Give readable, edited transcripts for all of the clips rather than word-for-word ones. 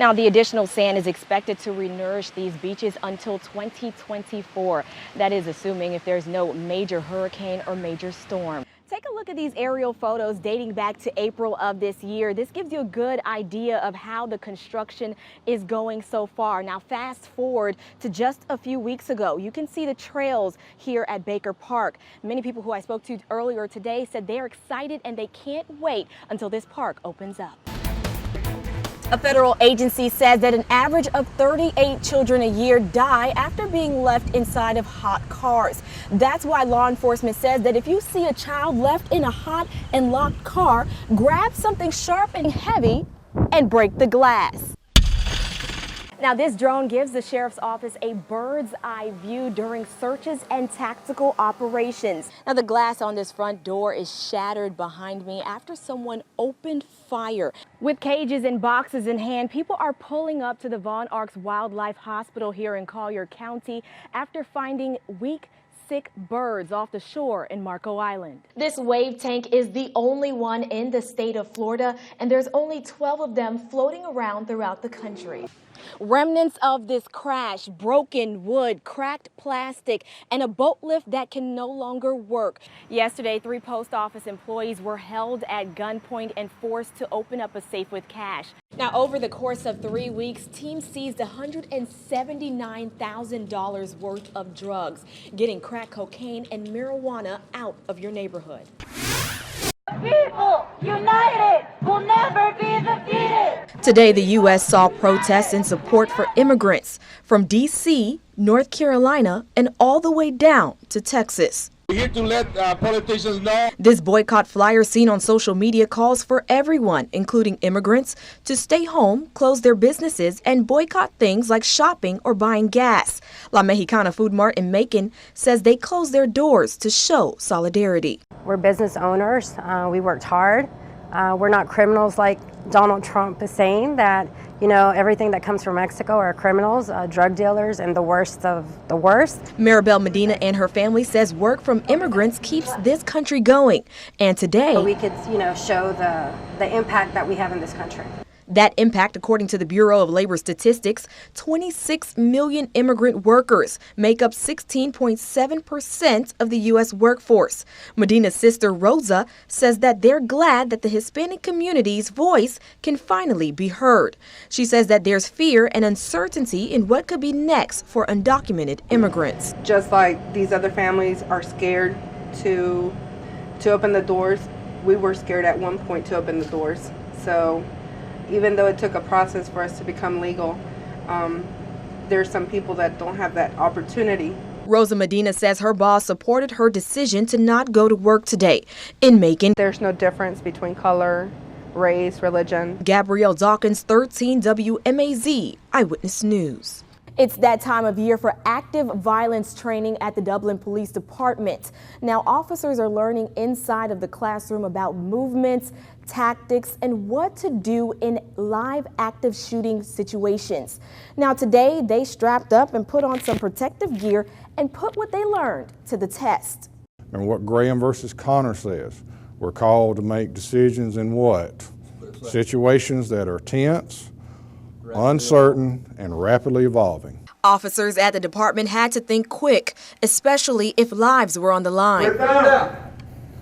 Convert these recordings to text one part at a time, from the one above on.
Now, the additional sand is expected to renourish these beaches until 2024. That is assuming if there's no major hurricane or major storm. Take a look at these aerial photos dating back to April of this year. This gives you a good idea of how the construction is going so far. Now, fast forward to just a few weeks ago. You can see the trails here at Baker Park. Many people who I spoke to earlier today said they're excited and they can't wait until this park opens up. A federal agency says that an average of 38 children a year die after being left inside of hot cars. That's why law enforcement says that if you see a child left in a hot and locked car, grab something sharp and heavy and break the glass. Now, this drone gives the sheriff's office a bird's eye view during searches and tactical operations. Now, the glass on this front door is shattered behind me after someone opened fire. With cages and boxes in hand, people are pulling up to the Von Arx Wildlife Hospital here in Collier County after finding weak, sick birds off the shore in Marco Island. This wave tank is the only one in the state of Florida, and there's only 12 of them floating around throughout the country. Remnants of this crash, broken wood, cracked plastic, and a boat lift that can no longer work. Yesterday, 3 post office employees were held at gunpoint and forced to open up a safe with cash. Now, over the course of 3 weeks, teams seized $179,000 worth of drugs, getting crack cocaine and marijuana out of your neighborhood. People united will never be defeated. Today, the U.S. saw protests in support for immigrants from D.C., North Carolina, and all the way down to Texas. We're here to let politicians know. This boycott flyer seen on social media calls for everyone, including immigrants, to stay home, close their businesses, and boycott things like shopping or buying gas. La Mexicana Food Mart in Macon says they closed their doors to show solidarity. We're business owners. We worked hard. We're not criminals like Donald Trump is saying that, you know, everything that comes from Mexico are criminals, drug dealers, and the worst of the worst. Maribel Medina and her family says work from immigrants keeps this country going. And today, we could, you know, show the impact that we have in this country. That impact, according to the Bureau of Labor Statistics, 26 million immigrant workers make up 16.7% of the U.S. workforce. Medina's sister, Rosa, says that they're glad that the Hispanic community's voice can finally be heard. She says that there's fear and uncertainty in what could be next for undocumented immigrants. Just like these other families are scared to open the doors, we were scared at one point to open the doors. So even though it took a process for us to become legal, there's some people that don't have that opportunity. Rosa Medina says her boss supported her decision to not go to work today. In Macon, there's no difference between color, race, religion. Gabrielle Dawkins, 13 WMAZ Eyewitness News. It's that time of year for active violence training at the Dublin Police Department. Now, officers are learning inside of the classroom about movements, tactics, and what to do in live active shooting situations. Now, today they strapped up and put on some protective gear and put what they learned to the test. And what Graham versus Connor says, we're called to make decisions in what? Situations that are tense, uncertain, and rapidly evolving. Officers at the department had to think quick, especially if lives were on the line. Put it down.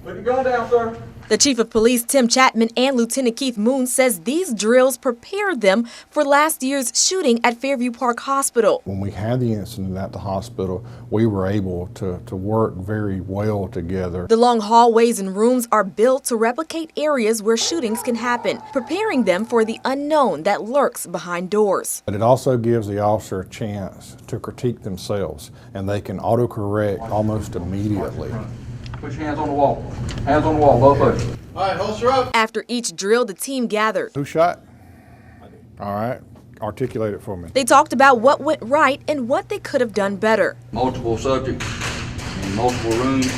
Put the gun down, sir. The Chief of Police, Tim Chapman, and Lieutenant Keith Moon says these drills prepared them for last year's shooting at Fairview Park Hospital. When we had the incident at the hospital, we were able to work very well together. The long hallways and rooms are built to replicate areas where shootings can happen, preparing them for the unknown that lurks behind doors. But it also gives the officer a chance to critique themselves, and they can autocorrect almost immediately. Put your hands on the wall. Hands on the wall, both of you. All right, holster up. After each drill, the team gathered. Who shot? All right, articulate it for me. They talked about what went right and what they could have done better. Multiple subjects in multiple rooms.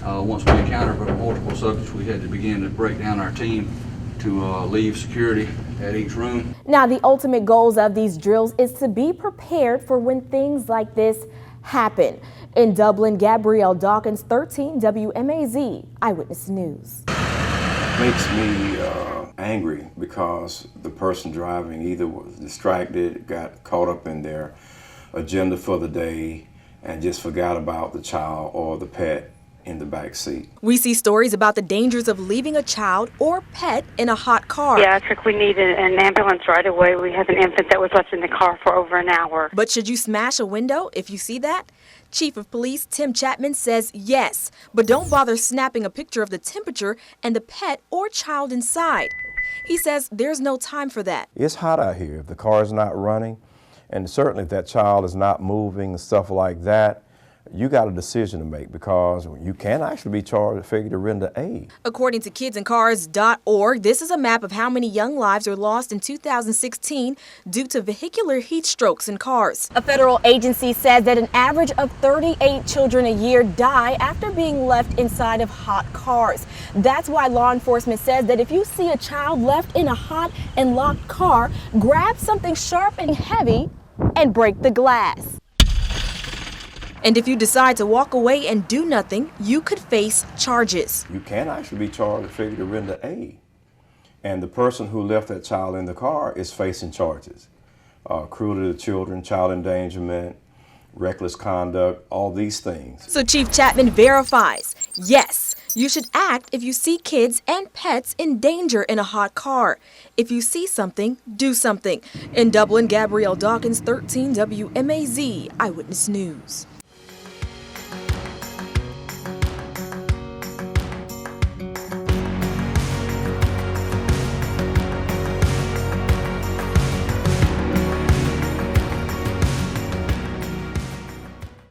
Once we encountered multiple subjects, we had to begin to break down our team to leave security at each room. Now, the ultimate goals of these drills is to be prepared for when things like this happen. In Dublin, Gabrielle Dawkins, 13 WMAZ Eyewitness News. Makes me angry because the person driving either was distracted, got caught up in their agenda for the day, and just forgot about the child or the pet in the back seat. We see stories about the dangers of leaving a child or pet in a hot car. Yeah, we needed an ambulance right away. We had an infant that was left in the car for over an hour. But should you smash a window if you see that? Chief of Police Tim Chapman says yes, but don't bother snapping a picture of the temperature and the pet or child inside. He says there's no time for that. It's hot out here. If the car is not running, and certainly if that child is not moving and stuff like that, you got a decision to make, because you can actually be charged with failure to render aid. According to kidsandcars.org, this is a map of how many young lives were lost in 2016 due to vehicular heat strokes in cars. A federal agency says that an average of 38 children a year die after being left inside of hot cars. That's why law enforcement says that if you see a child left in a hot and locked car, grab something sharp and heavy and break the glass. And if you decide to walk away and do nothing, you could face charges. You can actually be charged with failure to render aid. And the person who left that child in the car is facing charges. Cruelty to children, child endangerment, reckless conduct, all these things. So Chief Chapman verifies, yes, you should act if you see kids and pets in danger in a hot car. If you see something, do something. In Dublin, Gabrielle Dawkins, 13 WMAZ Eyewitness News.